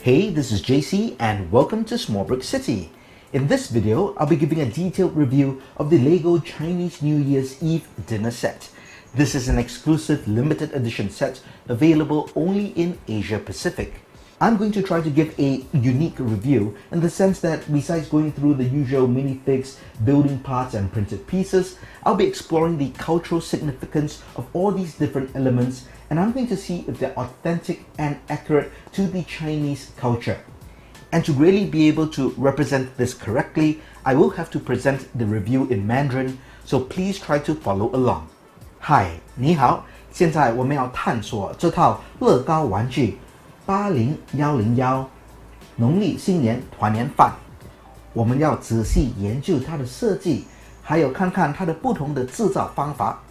Hey, this is JC and welcome to Small Brick City. In this video, I'll be giving a detailed review of the LEGO Chinese New Year's Eve dinner set. This is an exclusive limited edition set available only in Asia Pacific. I'm going to try to give a unique review in the sense that besides going through the usual minifigs, building parts and printed pieces, I'll be exploring the cultural significance of all these different elements, and I'm going to see if they're authentic and accurate to the Chinese culture. And to really be able to represent this correctly, I will have to present the review in Mandarin, so please try to follow along. Hi, 你好，现在我们要探索这套乐高玩具80101农历新年团年饭，我们要仔细研究它的设计，还有看看它的不同的制造方法。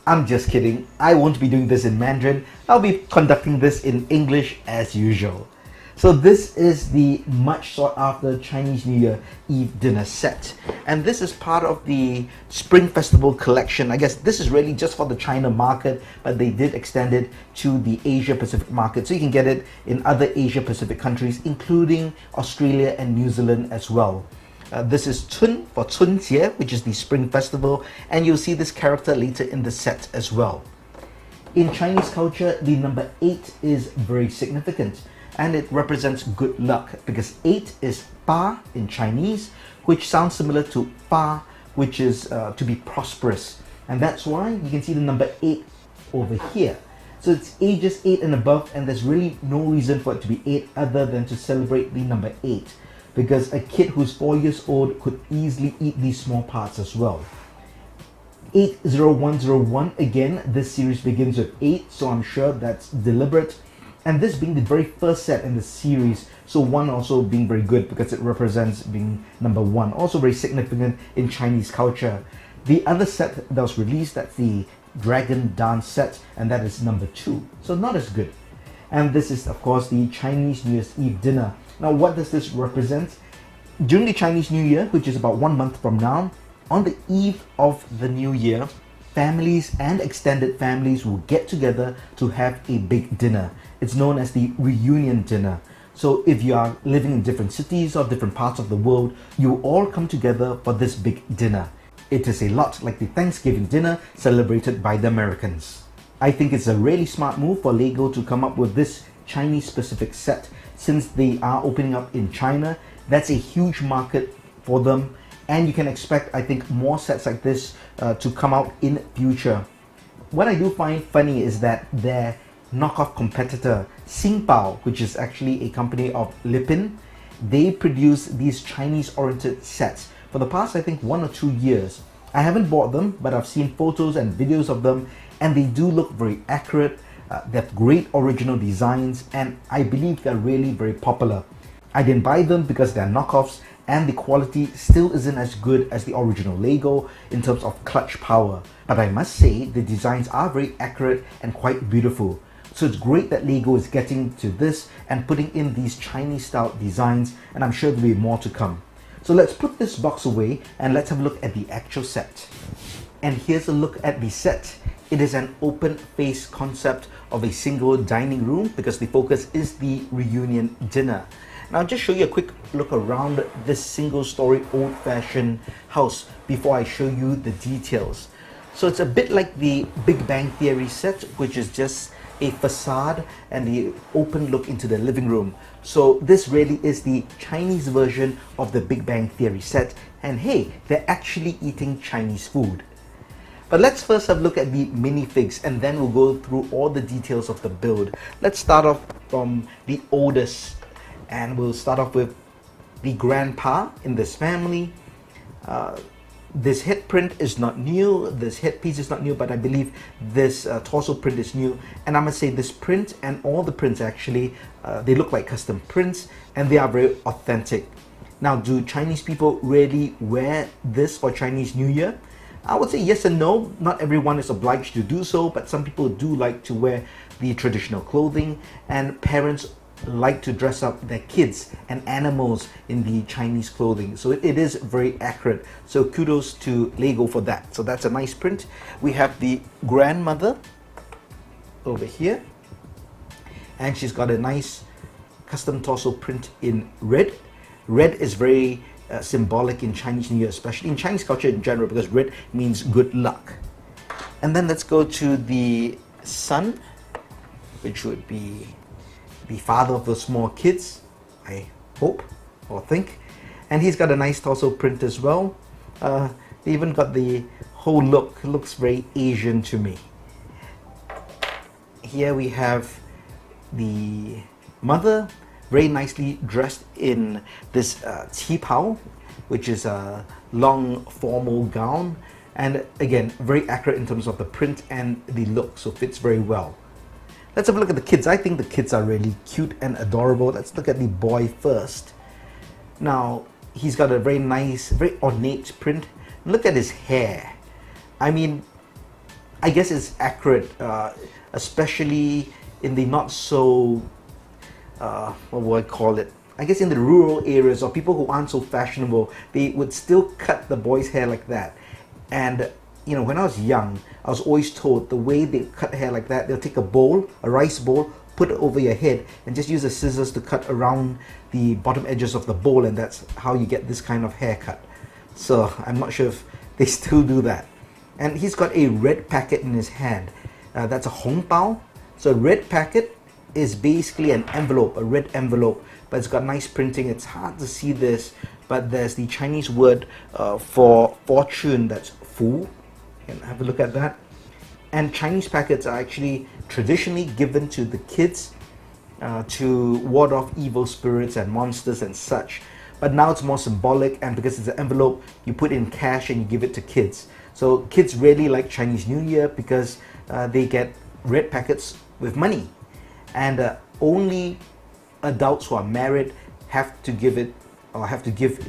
I'm just kidding, I won't be doing this in Mandarin, I'll be conducting this in English as usual. So this is the much sought after Chinese New Year Eve dinner set, and this is part of the Spring Festival collection. I guess this is really just for the China market, but they did extend it to the Asia Pacific market, so you can get it in other Asia Pacific countries including Australia and New Zealand as well. This is Chun for Chunjie, which is the Spring Festival, and you'll see this character later in the set as well. In Chinese culture, the number 8 is very significant, and it represents good luck because 8 is ba in Chinese, which sounds similar to fa, which is to be prosperous, and that's why you can see the number 8 over here. So it's ages 8 and above, and there's really no reason for it to be 8 other than to celebrate the number 8, because a kid who's 4 years old could easily eat these small parts as well. 80101, again, this series begins with 8, so I'm sure that's deliberate. And this being the very first set in the series, so 1 also being very good because it represents being number 1, also very significant in Chinese culture. The other set that was released, that's the Dragon Dance set, and that is number 2, so not as good. And this is of course the Chinese New Year's Eve dinner. Now what does this represent? During the Chinese New Year, which is about 1 month from now, on the eve of the new year, families and extended families will get together to have a big dinner. It's known as the reunion dinner. So if you are living in different cities or different parts of the world, you all come together for this big dinner. It is a lot like the Thanksgiving dinner celebrated by the Americans. I think it's a really smart move for LEGO to come up with this Chinese specific set, since they are opening up in China. That's a huge market for them, and you can expect, I think, more sets like this to come out in future. What I do find funny is that their knockoff competitor Xingbao, which is actually a company of Lipin, they produce these Chinese oriented sets for the past, I think, 1 or 2 years. I haven't bought them, but I've seen photos and videos of them, and they do look very accurate. They have great original designs, and I believe they're really very popular. I didn't buy them because they're knockoffs, and the quality still isn't as good as the original LEGO in terms of clutch power. But I must say the designs are very accurate and quite beautiful. So it's great that LEGO is getting to this and putting in these Chinese style designs, and I'm sure there'll be more to come. So let's put this box away and let's have a look at the actual set. And here's a look at the set. It is an open face concept of a single dining room because the focus is the reunion dinner. Now I'll just show you a quick look around this single story old-fashioned house before I show you the details. So it's a bit like the Big Bang Theory set, which is just a facade and the open look into the living room. So this really is the Chinese version of the Big Bang Theory set, and hey, they're actually eating Chinese food. But let's first have a look at the minifigs, and then we'll go through all the details of the build. Let's start off from the oldest, and we'll start off with the grandpa in this family. This head print is not new, this headpiece is not new, but I believe this torso print is new. And I must say this print and all the prints actually, they look like custom prints, and they are very authentic. Now, do Chinese people really wear this for Chinese New Year? I would say yes and no. Not everyone is obliged to do so, but some people do like to wear the traditional clothing, and parents like to dress up their kids and animals in the Chinese clothing. So it is very accurate. So kudos to LEGO for that. So that's a nice print. We have the grandmother over here, and she's got a nice custom torso print in red. Red is very symbolic in Chinese New Year, especially in Chinese culture in general, because red means good luck. And then let's go to the sun, which would be the father of the small kids, I hope or think. And he's got a nice torso print as well. They even got the whole look, looks very Asian to me. Here we have the mother, very nicely dressed in this qipao, which is a long formal gown, and again very accurate in terms of the print and the look, so fits very well. Let's have a look at the kids. I think the kids are really cute and adorable. Let's look at the boy first. Now he's got a very nice, very ornate print. Look at his hair. I mean, I guess it's accurate, especially in the not so what would I call it? I guess in the rural areas or people who aren't so fashionable, they would still cut the boy's hair like that. And you know, when I was young, I was always told the way they cut hair like that, they'll take a bowl, a rice bowl, put it over your head, and just use the scissors to cut around the bottom edges of the bowl, and that's how you get this kind of haircut. So I'm not sure if they still do that. And he's got a red packet in his hand. That's a Hong Bao. So a red packet is basically an envelope, a red envelope, but it's got nice printing. It's hard to see this, but there's the Chinese word for fortune, that's fu. And have a look at that. And Chinese packets are actually traditionally given to the kids to ward off evil spirits and monsters and such. But now it's more symbolic, and because it's an envelope, you put in cash and you give it to kids. So kids really like Chinese New Year because they get red packets with money. And only adults who are married have to give it, or have to give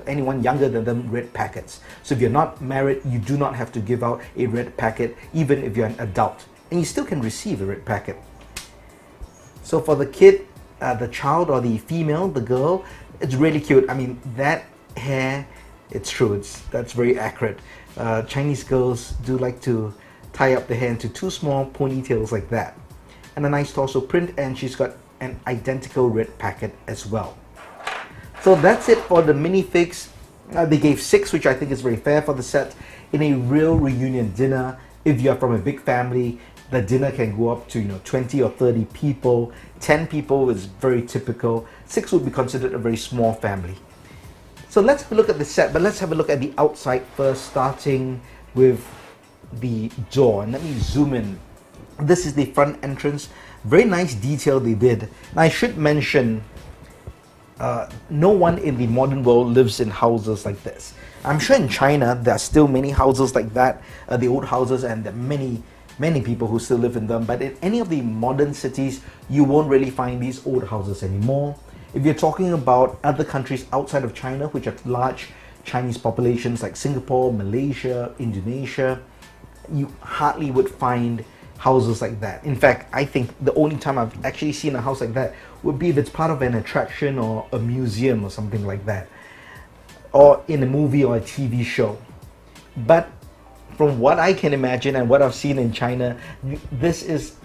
anyone younger than them, red packets. So if you're not married, you do not have to give out a red packet, even if you're an adult, and you still can receive a red packet. So for the kid, the child or the female, the girl, it's really cute. I mean, that hair, it's true, that's very accurate. Chinese girls do like to tie up the hair into two small ponytails like that. And a nice torso print, and she's got an identical red packet as well. So that's it for the minifigs. They gave 6, which I think is very fair for the set. In a real reunion dinner, if you're from a big family, the dinner can go up to 20 or 30 people. 10 people is very typical. 6 would be considered a very small family. So let's have a look at the set, but let's have a look at the outside first, starting with the door. And let me zoom in. This is the front entrance. Very nice detail they did. Now I should mention, no one in the modern world lives in houses like this. I'm sure in China there are still many houses like that, the old houses, and there are many people who still live in them. But in any of the modern cities, you won't really find these old houses anymore. If you're talking about other countries outside of China, which have large Chinese populations like Singapore, Malaysia, Indonesia, you hardly would find houses like that. In fact, I think the only time I've actually seen a house like that would be if it's part of an attraction or a museum or something like that, or in a movie or a TV show. But from what I can imagine and what I've seen in China, this is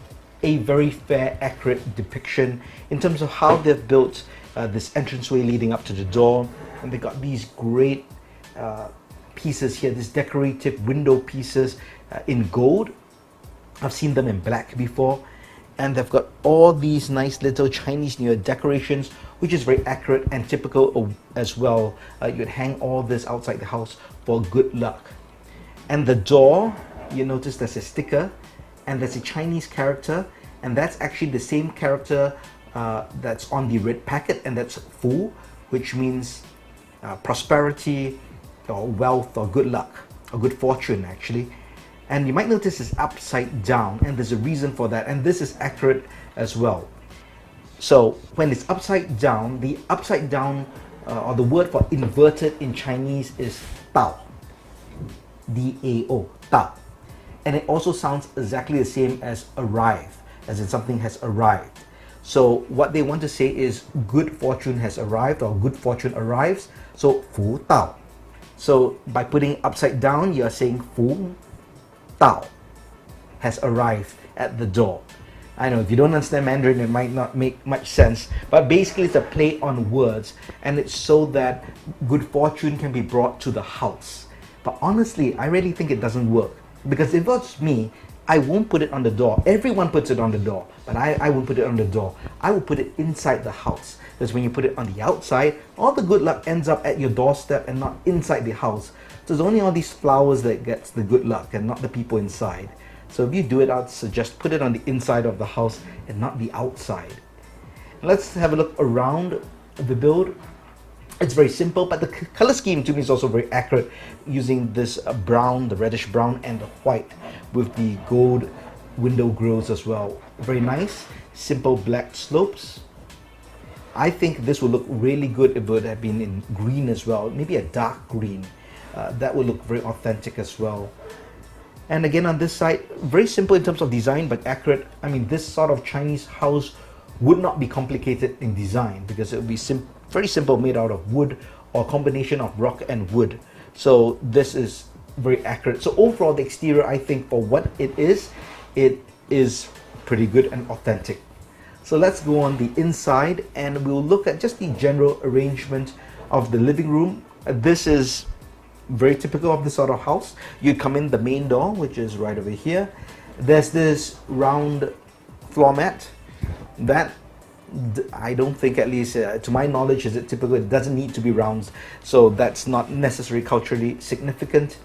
a very fair, accurate depiction in terms of how they've built this entranceway leading up to the door. And they got these great pieces here, these decorative window pieces in gold. I've seen them in black before, and they've got all these nice little Chinese New Year decorations, which is very accurate and typical as well. You'd hang all this outside the house for good luck. And the door, you notice there's a sticker, and there's a Chinese character, and that's actually the same character that's on the red packet, and that's Fu, which means prosperity or wealth or good luck or good fortune actually. And you might notice it's upside down, and there's a reason for that, and this is accurate as well. So when it's upside down, the upside down or the word for inverted in Chinese is Dao, D-A-O, Dao. And it also sounds exactly the same as arrive, as in something has arrived. So what they want to say is good fortune has arrived, or good fortune arrives, so Fu Dao. So by putting upside down, you're saying Fu Dao has arrived at the door. I know if you don't understand Mandarin, it might not make much sense. But basically, it's a play on words, and it's so that good fortune can be brought to the house. But honestly, I really think it doesn't work. Because if it's me, I won't put it on the door. Everyone puts it on the door, but I won't put it on the door. I will put it inside the house. Because when you put it on the outside, all the good luck ends up at your doorstep and not inside the house. So it's only all these flowers that gets the good luck and not the people inside. So if you do it, I'd suggest put it on the inside of the house and not the outside. Let's have a look around the build. It's very simple, but the color scheme to me is also very accurate, using this brown, the reddish brown, and the white with the gold window grills as well. Very nice, simple black slopes. I think this would look really good if it would have been in green as well, maybe a dark green. That would look very authentic as well. And again, on this side, very simple in terms of design, but accurate. I mean, this sort of Chinese house would not be complicated in design because it would be very simple, made out of wood or a combination of rock and wood. So this is very accurate. So overall, the exterior, I think for what it is pretty good and authentic. So let's go on the inside and we'll look at just the general arrangement of the living room. This is very typical of this sort of house. You come in the main door, which is right over here. There's this round floor mat that I don't think, at least to my knowledge, is it typical. It doesn't need to be round, so that's not necessarily culturally significant.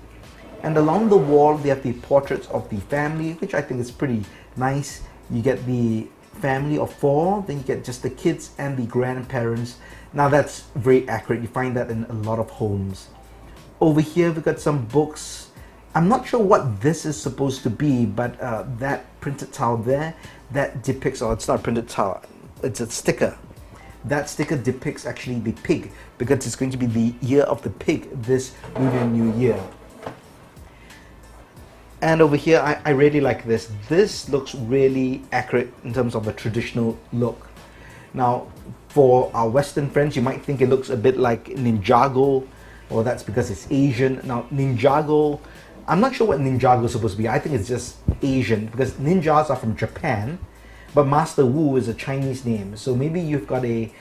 And along the wall we have the portraits of the family, which I think is pretty nice. You get the family of 4, then you get just the kids and the grandparents. Now that's very accurate. You find that in a lot of homes. Over here we've got some books. I'm not sure what this is supposed to be, but that printed tile there, that depicts, or it's not a printed tile, it's a sticker. That sticker depicts actually the pig, because it's going to be the year of the pig this Lunar New Year. And over here, I really like this. This looks really accurate in terms of a traditional look. Now, for our Western friends, you might think it looks a bit like Ninjago, or that's because it's Asian. Now, Ninjago, I'm not sure what Ninjago is supposed to be. I think it's just Asian, because ninjas are from Japan, but Master Wu is a Chinese name. So maybe you've got a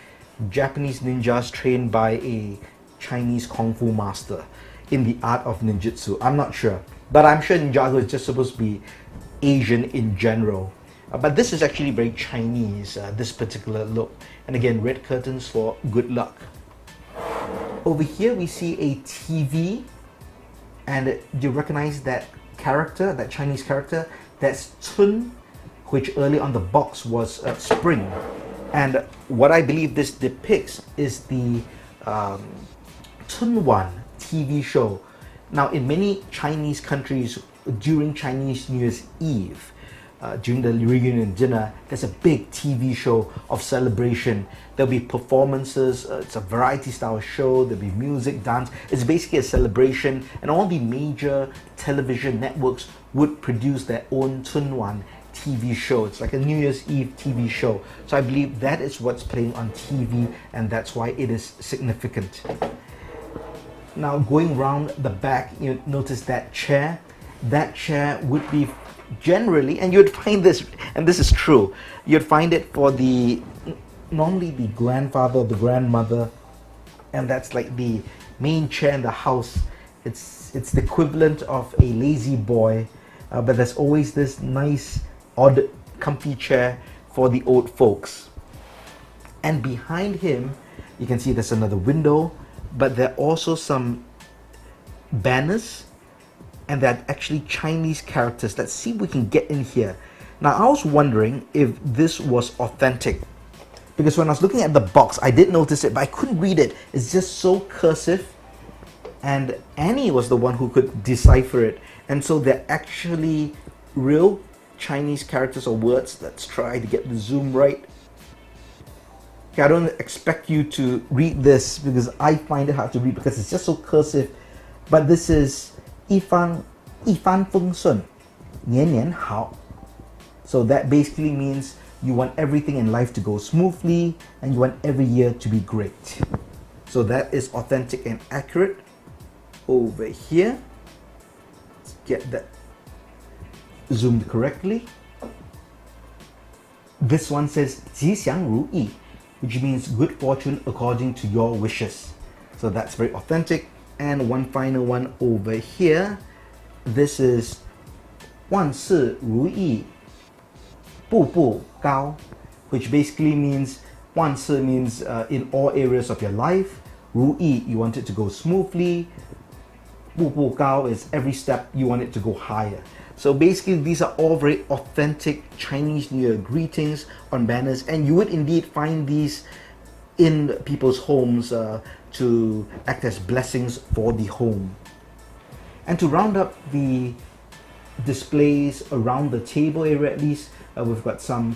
Japanese ninjas trained by a Chinese Kung Fu master in the art of ninjutsu. I'm not sure. But I'm sure Ninjago is just supposed to be Asian in general. But this is actually very Chinese, this particular look. And again, red curtains for good luck. Over here we see a TV. And do you recognize that character, that Chinese character? That's Chun, which early on the box was spring. And what I believe this depicts is the Chunwan TV show. Now, in many Chinese countries, during Chinese New Year's Eve, during the reunion dinner, there's a big TV show of celebration. There'll be performances, it's a variety style show, there'll be music, dance. It's basically a celebration, and all the major television networks would produce their own Chunwan TV show. It's like a New Year's Eve TV show. So I believe that is what's playing on TV, and that's why it is significant. Now, going round the back, you notice that chair. That chair would be generally, and you'd find this, and this is true, you'd find it for normally the grandfather or the grandmother, and that's like the main chair in the house. It's the equivalent of a lazy boy, but there's always this nice, odd, comfy chair for the old folks. And behind him, you can see there's another window, but there are also some banners, and they're actually Chinese characters. Let's see if we can get in here. Now, I was wondering if this was authentic, because when I was looking at the box, I did notice it, but I couldn't read it. It's just so cursive, and Annie was the one who could decipher it. And so they're actually real Chinese characters or words. Let's try to get the zoom right. Okay, I don't expect you to read this because I find it hard to read because it's just so cursive. But this is 一帆风顺,年年好. So that basically means you want everything in life to go smoothly and you want every year to be great. So that is authentic and accurate. Over here, let's get that zoomed correctly. This one says 吉祥如意, which means good fortune according to your wishes. So that's very authentic. And one final one over here. This is 万事如意步步高, which basically means 万事 means in all areas of your life. 如意, you want it to go smoothly. 步步高 is every step you want it to go higher. So basically these are all very authentic Chinese New Year greetings on banners, and you would indeed find these in people's homes to act as blessings for the home. And to round up the displays around the table area, at least we've got some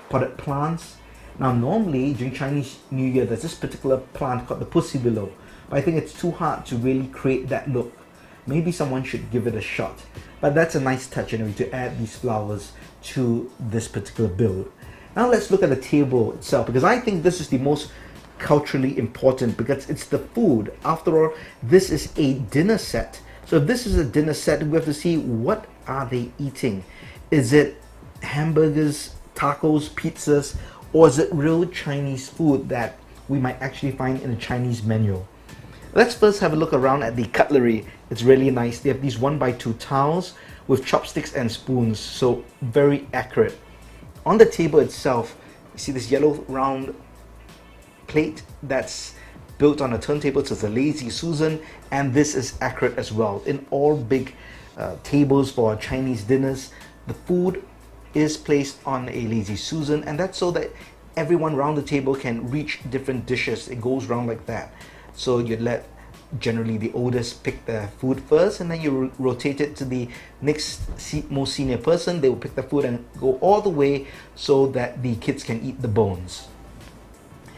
potted plants. Now normally during Chinese New Year there's this particular plant called the pussy willow, but I think it's too hard to really create that look. Maybe someone should give it a shot, but that's a nice touch anyway to add these flowers to this particular build. Now let's look at the table itself, because I think this is the most culturally important, because it's the food. After all, this is a dinner set. So if this is a dinner set, we have to see what are they eating. Is it hamburgers, tacos, pizzas, or is it real Chinese food that we might actually find in a Chinese menu? Let's first have a look around at the cutlery. It's really nice. They have these 1x2 towels with chopsticks and spoons, so very accurate. On the table itself, you see this yellow round plate that's built on a turntable, so it's a Lazy Susan, and this is accurate as well. In all big tables for Chinese dinners, the food is placed on a Lazy Susan, and that's so that everyone around the table can reach different dishes. It goes around like that. So you let generally the oldest pick the food first, and then you rotate it to the next most senior person. They will pick the food and go all the way so that the kids can eat the bones.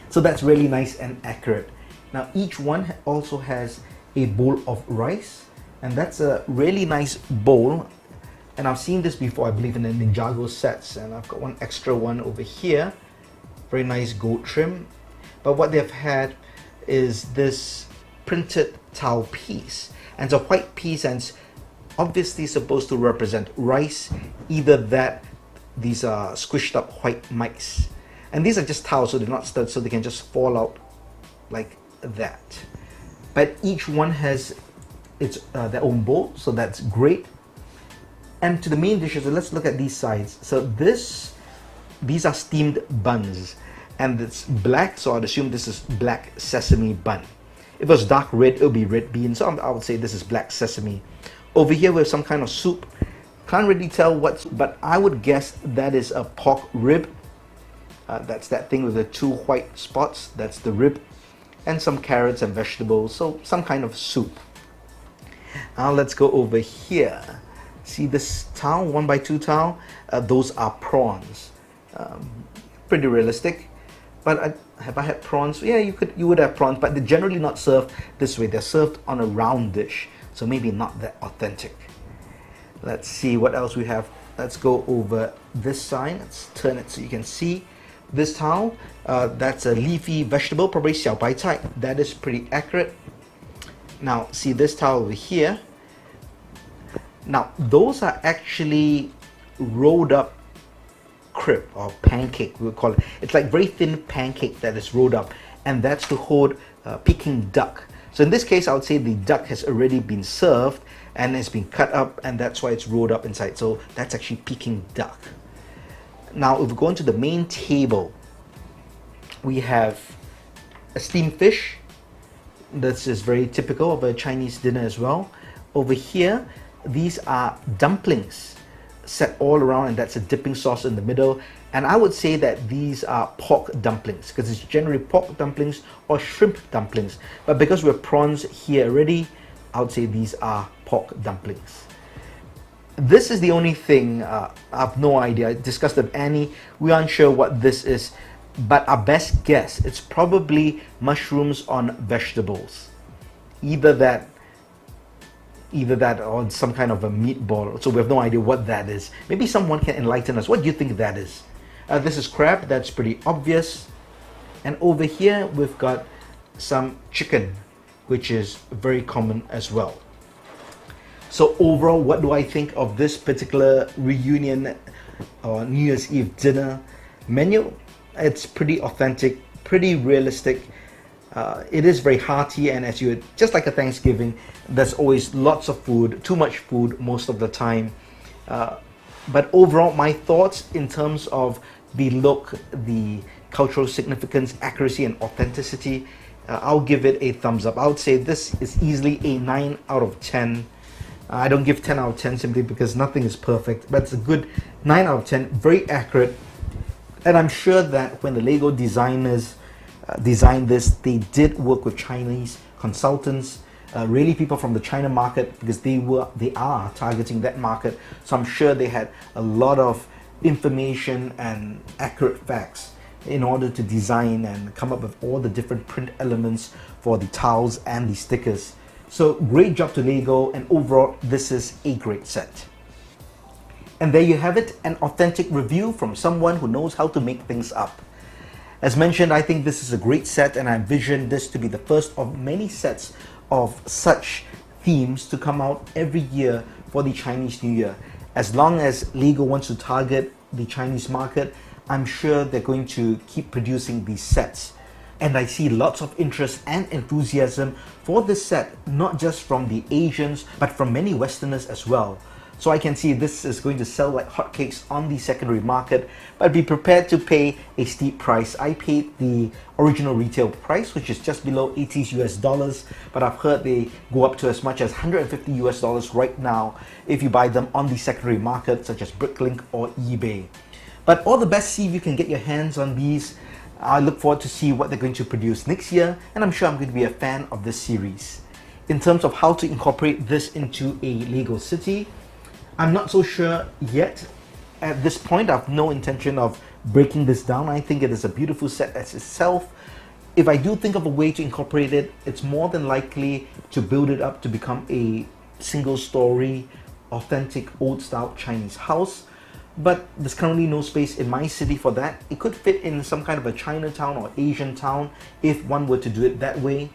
So that's really nice and accurate. Now each one also has a bowl of rice, and that's a really nice bowl. And I've seen this before, I believe, in the Ninjago sets, and I've got one extra one over here. Very nice gold trim. But what they've had is this printed tau piece, and it's a white piece, and it's obviously supposed to represent rice. Either that, these are squished up white mice, and these are just towels, so they're not studs, so they can just fall out like that. But each one has its their own bowl, so that's great. And to the main dishes, so let's look at these sides. So these are steamed buns, and it's black, so I'd assume this is black sesame bun. If it was dark red, it would be red bean, so I would say this is black sesame. Over here we have some kind of soup. Can't really tell what's, but I would guess that is a pork rib. That's that thing with the two white spots, that's the rib. And some carrots and vegetables, so some kind of soup. Now let's go over here. See this towel, 1x2 towel? Those are prawns. Pretty realistic. But have I had prawns? Yeah, you would have prawns, but they're generally not served this way. They're served on a round dish, so maybe not that authentic. Let's see what else we have. Let's go over this side. Let's turn it so you can see. This towel, that's a leafy vegetable, probably 小白菜. That is pretty accurate. Now, see this towel over here. Now, those are actually rolled up crib or pancake, we would call it. It's like very thin pancake that is rolled up, and that's to hold Peking duck. So in this case, I would say the duck has already been served and it's been cut up, and that's why it's rolled up inside. So that's actually Peking duck. Now, if we go into the main table, we have a steamed fish. This is very typical of a Chinese dinner as well. Over here, these are dumplings set all around, and that's a dipping sauce in the middle. And I would say that these are pork dumplings, because it's generally pork dumplings or shrimp dumplings. But because we have prawns here already, I would say these are pork dumplings. This is the only thing, I have no idea. I discussed with Annie, we aren't sure what this is, but our best guess, it's probably mushrooms on vegetables. Either that or some kind of a meatball. So we have no idea what that is. Maybe someone can enlighten us. What do you think that is? This is crab, that's pretty obvious. And over here we've got some chicken, which is very common as well. So overall, what do I think of this particular reunion or New Year's Eve dinner? Menu, it's pretty authentic, pretty realistic. It is very hearty, and as you just like a Thanksgiving, there's always lots of food, too much food most of the time. But overall, my thoughts in terms of the look, the cultural significance, accuracy, and authenticity, I'll give it a thumbs up. I would say this is easily a 9 out of 10. I don't give 10 out of 10 simply because nothing is perfect, but it's a good 9 out of 10, very accurate. And I'm sure that when the Lego designers designed this, they did work with Chinese consultants, really people from the China market, because they are targeting that market. So I'm sure they had a lot of information and accurate facts in order to design and come up with all the different print elements for the tiles and the stickers. So great job to Lego, and overall this is a great set. And there you have it, an authentic review from someone who knows how to make things up. As mentioned, I think this is a great set, and I envision this to be the first of many sets of such themes to come out every year for the Chinese New Year. As long as Lego wants to target the Chinese market, I'm sure they're going to keep producing these sets. And I see lots of interest and enthusiasm for this set, not just from the Asians, but from many Westerners as well. So I can see this is going to sell like hotcakes on the secondary market, but be prepared to pay a steep price. I paid the original retail price, which is just below 80 US dollars, but I've heard they go up to as much as 150 US dollars right now if you buy them on the secondary market, such as Bricklink or eBay. But all the best, see if you can get your hands on these. I look forward to see what they're going to produce next year, and I'm sure I'm going to be a fan of this series. In terms of how to incorporate this into a Lego city, I'm not so sure yet. At this point, I have no intention of breaking this down. I think it is a beautiful set as itself. If I do think of a way to incorporate it, it's more than likely to build it up to become a single story, authentic old style Chinese house. But there's currently no space in my city for that. It could fit in some kind of a Chinatown or Asian town if one were to do it that way.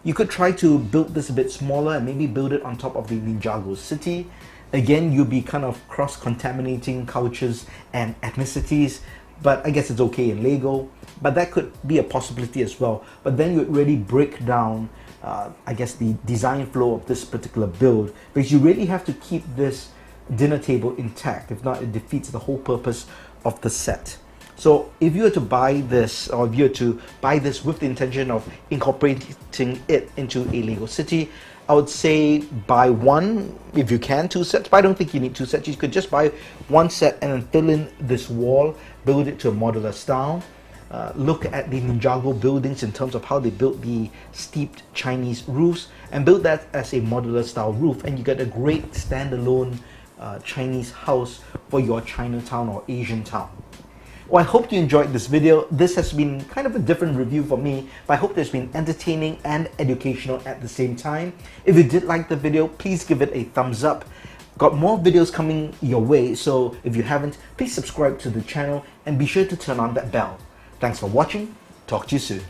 You could try to build this a bit smaller and maybe build it on top of the Ninjago city. Again, you'll be kind of cross-contaminating cultures and ethnicities, but I guess it's okay in Lego. But that could be a possibility as well. But then you would really break down, I guess, the design flow of this particular build, because you really have to keep this dinner table intact. If not, it defeats the whole purpose of the set. So if you were to buy this, or if you were to buy this with the intention of incorporating it into a Lego city, I would say buy one, if you can, 2 sets, but I don't think you need 2 sets. You could just buy 1 set and then fill in this wall, build it to a modular style. Look at the Ninjago buildings in terms of how they built the steeped Chinese roofs, and build that as a modular style roof, and you get a great standalone Chinese house for your Chinatown or Asian town. Well, I hope you enjoyed this video. This has been kind of a different review for me, but I hope it's been entertaining and educational at the same time. If you did like the video, please give it a thumbs up. Got more videos coming your way, so if you haven't, please subscribe to the channel and be sure to turn on that bell. Thanks for watching. Talk to you soon.